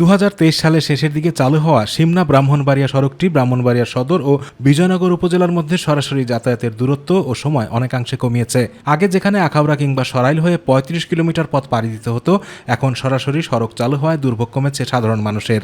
2023 সালের শেষের দিকে চালু হওয়া সিমনা ব্রাহ্মণবাড়িয়া সড়কটি ব্রাহ্মণবাড়িয়া সদর ও বিজয়নগর উপজেলার মধ্যে সরাসরি যাতায়াতের দূরত্ব ও সময় অনেকাংশে কমিয়েছে। আগে যেখানে আখাউড়া কিংবা সরাইল হয়ে 35 কিলোমিটার পথ পাড়ি দিতে হতো, এখন সরাসরি সড়ক চালু হওয়ায় দুর্ভোগ কমেছে সাধারণ মানুষের।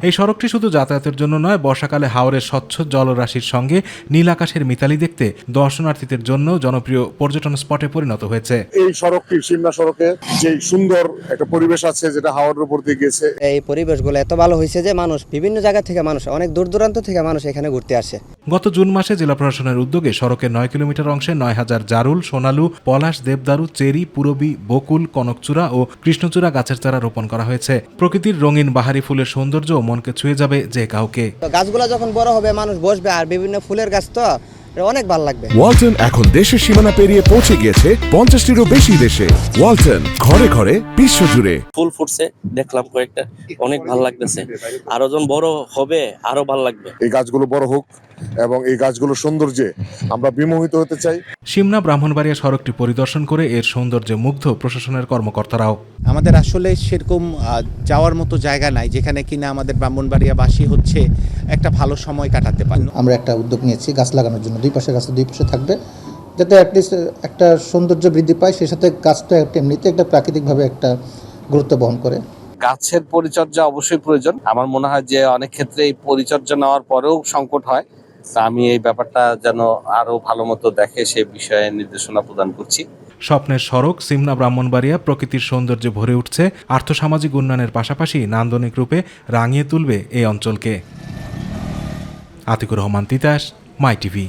এই সড়কটি শুধু যাতায়াতের জন্য নয়, বর্ষাকালে হাওরের স্বচ্ছ জলরাশির সঙ্গে নীল আকাশের মিতালি দেখতে দর্শনার্থীদের জন্য জনপ্রিয় পর্যটন স্পটে পরিণত হয়েছে। এই সড়কটি সিমনা সড়কে যে সুন্দর একটা পরিবেশ আছে, যেটা হাওরের উপর দিয়ে গেছে, এই পরিবেশগুলো এত ভালো হয়েছে যে মানুষ বিভিন্ন জায়গা থেকে অনেক দূর দূরান্ত থেকে মানুষ এখানে ঘুরতে আসে। গত জুন মাসে জেলা প্রশাসনের উদ্যোগে সড়কের 9 কিলোমিটার অংশে 9000 জারুল, সোনালু, পলাশ, দেবদারু, চেরি, পুরবী, বকুল, কনকচূড়া ও কৃষ্ণচূড়া গাছের চারা রোপণ করা হয়েছে। প্রকৃতির রঙিন বাহারি ফুলের সৌন্দর্য মনকে ছুঁয়ে যাবে যে কাউকে। গাছগুলো যখন বড় হবে মানুষ বসবে, আর বিভিন্ন ফুলের গাছ তো অনেক ভালো লাগবে। ওয়ালটন এখন দেশের সীমানা পেরিয়ে পৌঁছে গিয়েছে 50টিরও বেশি দেশে। ওয়ালটন, ঘরে ঘরে বিশ্বজুড়ে। ফুল ফুটছে, দেখলাম কয়েকটা, অনেক ভালো লাগতেছে। আরো যখন বড় হবে আরো ভালো লাগবে। এই গাছগুলো বড় হোক এবং এই গাছগুলোর সৌন্দর্যে আমরা বিমোহিত হতে চাই। সিমনা ব্রাহ্মণবাড়িয়া সড়কটি পরিদর্শন করে এর সৌন্দর্যে মুগ্ধ প্রশাসনের কর্মকর্তারাও। আমাদের আসলে সেরকম যাওয়ার মতো জায়গা নাই যেখানে কিনা আমাদের ব্রাহ্মণবাড়িয়াবাসী হচ্ছে একটা ভালো সময় কাটাতে পারে। আমরা একটা উদ্যোগ নিয়েছি গাছ লাগানোর জন্য। দুই পাশে গাছ দুই পাশে থাকবে, যাতে অ্যাটলিস্ট একটা সৌন্দর্য বৃদ্ধি পায়। সেই সাথে গাছটা এমনিতে একটা প্রাকৃতিকভাবে একটা গুরুত্ব বহন করে। গাছের পরিচর্যা অবশ্যই প্রয়োজন। আমার মনে হয় যে অনেক ক্ষেত্রে এই পরিচর্যা নেওয়ার পরেও সংকট হয়। তা আমি এই ব্যাপারটা যেন আরো ভালো মতো দেখে সে বিষয়ে নির্দেশনা প্রদান করছি। স্বপ্নের সড়ক সিমনা ব্রাহ্মণবাড়িয়া প্রকৃতির সৌন্দর্যে ভরে উঠছে, আর্থসামাজিক উন্নয়নের পাশাপাশি নান্দনিক রূপে রাঙিয়ে তুলবে এই অঞ্চলকে। আতিকুর রহমান তিতাস, মাই টিভি।